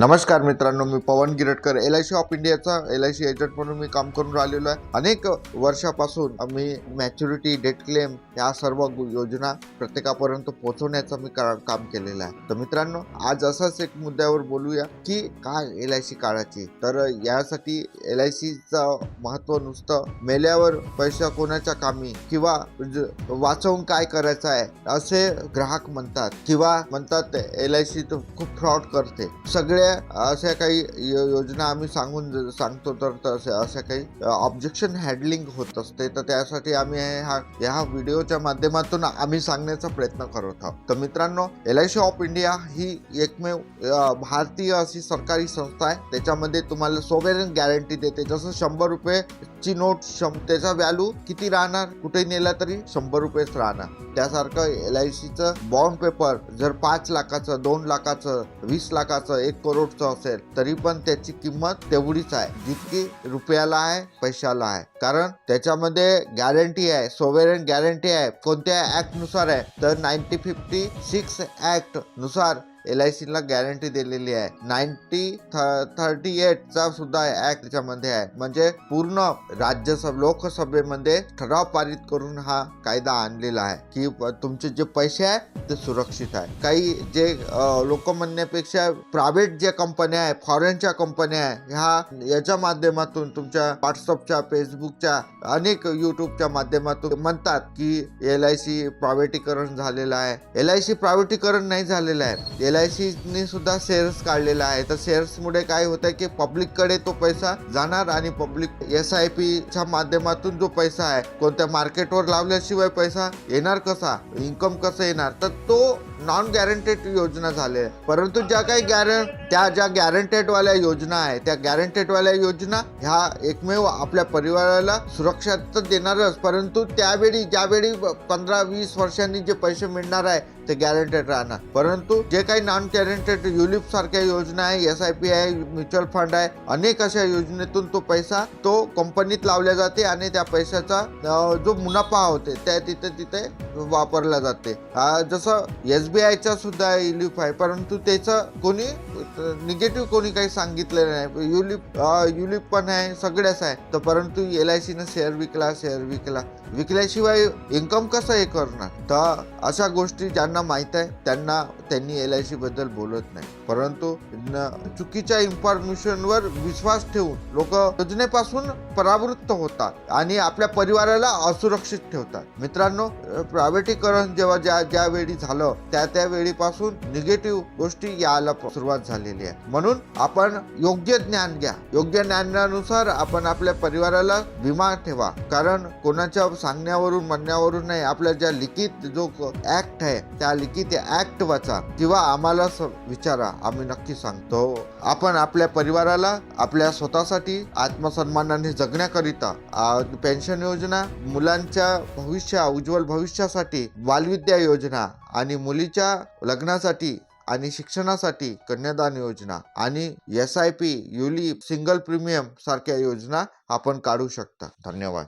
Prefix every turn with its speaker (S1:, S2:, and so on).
S1: नमस्कार मित्रांनो, मी पवन गिरटकर LIC of इंडियाचा LIC एजंट म्हणून मी काम करून राहिलेलो आहे। अनेक वर्षापासून मी मॅच्युरिटी, डेट क्लेम या सर्व योजना प्रत्येकापर्यंत पोहोचवण्याचं मी काम केलेलं आहे। तर मित्रांनो, आज असाच एक मुद्द्यावर बोलूया की काय LIC काढायची। तर यासाठी LICचं महत्त्व नुसतं मेल्यावर पैसा कोणाच्या कामी किंवा वाचवून काय करायचं आहे असे ग्राहक म्हणतात किंवा म्हणतात LIC तर खूप फ्रॉड करते। सगळे अशा काही योजना आम्ही सांगतो तर अशा काही ऑब्जेक्शन हँडलिंग होत असते। तर त्यासाठी आम्ही ह्या व्हिडिओच्या माध्यमातून आम्ही सांगण्याचा प्रयत्न करत आहोत। तर मित्रांनो, LIC ऑफ इंडिया ही एकमेव भारतीय अशी सरकारी संस्था आहे। त्याच्यामध्ये तुम्हाला सोवेरेन गॅरंटी देते। जसं 100 रुपयाची नोट त्याचा व्हॅल्यू किती राहणार, कुठे नेला तरी 100 रुपयेच राहणार। त्यासारखं LICचं बॉन्ड पेपर जर 5 लाखाचं, 2 लाखाचं, 20 लाखाचं, 1 करोडचं असेल तरी पण त्याची किंमत तेवढीच आहे जितकी रुपयाला आहे, पैशाला आहे। कारण त्याच्यामध्ये गॅरंटी आहे, सोवेरेन गॅरंटी आहे। कोणत्या ऍक्ट नुसार आहे तर 1956 ऍक्ट नुसार LIC ला गॅरंटी दिलेली आहे। 1938 चा सुद्धा ऍक्ट त्याच्यामध्ये आहे। म्हणजे पूर्ण लोकसभेमध्ये ठराव पारित करून हा कायदा आणलेला आहे की तुमचे जे पैसे आहे ते सुरक्षित आहे। काही जे लोक म्हणण्यापेक्षा प्रायव्हेट जे कंपन्या आहे, फॉरेनच्या कंपन्या आहे, याच्या माध्यमातून तुमच्या व्हॉट्सअपच्या, फेसबुकच्या, अनेक युट्यूबच्या माध्यमातून म्हणतात की LIC प्रायव्हेटीकरण झालेलं आहे। LIC प्रायव्हेटीकरण नाही झालेलं आहे। LIC ने सुद्धा शेअर्स काढलेला आहे। तर शेअर्स मुळे काय होतं की पब्लिककडे तो पैसा जाणार आणि पब्लिक SIP च्या माध्यमातून जो पैसा आहे कोणत्या मार्केटवर लावल्याशिवाय पैसा येणार कसा, इन्कम कसं येणार, तर तो नॉन गॅरंटेड योजना झाले। परंतु ज्या काही ज्या गॅरंटेड वाल्या योजना आहे त्या गॅरंटेड वाल्या योजना ह्या एकमेव आपल्या परिवाराला सुरक्षा तर देणारच, परंतु ज्यावेळी 15-20 वर्षांनी जे पैसे मिळणार आहे ते गॅरंटेड राहणार। परंतु जे काही नॉन गॅरंटेड युलिप सारख्या योजना आहे, SIP आहे, म्युच्युअल फंड आहे, अनेक अशा योजनेतून तो पैसा तो कंपनीत लावला जाते आणि त्या पैशाचा जो मुनाफा होते त्या तिथे वापरला जाते। जसं SBI चा सुद्धा युलिप आहे, परंतु त्याचं कोणी निगेटिव्ह कोणी काही सांगितलेलं नाही। युलिप पण आहे, सगळ्याच आहे। तर परंतु LIC ने शेअर विकल्याशिवाय इन्कम कसं हे करणार। तर अशा गोष्टी ज्यांना माहित आहे त्यांनी LIC बद्दल बोलत नाही, परंतु चुकीच्या इन्फॉर्मेशनवर विश्वास ठेवून लोक योजनेपासून परावृत्त होतात आणि आपल्या परिवाराला असुरक्षित ठेवतात। मित्रांनो, प्रायव्हेटीकरण जेव्हा ज्या वेळी झालं त्या वेळीपासून निगेटिव्ह गोष्टी यायला सुरुवात झालेली आहे। म्हणून आपण योग्य ज्ञान घ्या। योग्य ज्ञानानुसार आपण आपल्या परिवाराला विमा ठेवा। कारण कोणाच्या सांगण्यावरून म्हणण्यावरून नाही, आपल्या ज्या लिखित जो ऍक्ट आहे त्या लिखित ऍक्ट वाचा किंवा आम्हाला विचारा, आम्ही नक्की सांगतो। आपण आपल्या परिवाराला आपल्या स्वतःसाठी आत्मसन्मानाने जगण्याकरिता पेन्शन योजना, मुलांच्या उज्ज्वल भविष्यासाठी बालविद्या योजना आणि मुलीच्या लग्नासाठी आणि शिक्षणासाठी कन्यादान योजना आणि SIP, युलिप, सिंगल प्रीमियम सारख्या योजना आपण काढू शकता। धन्यवाद।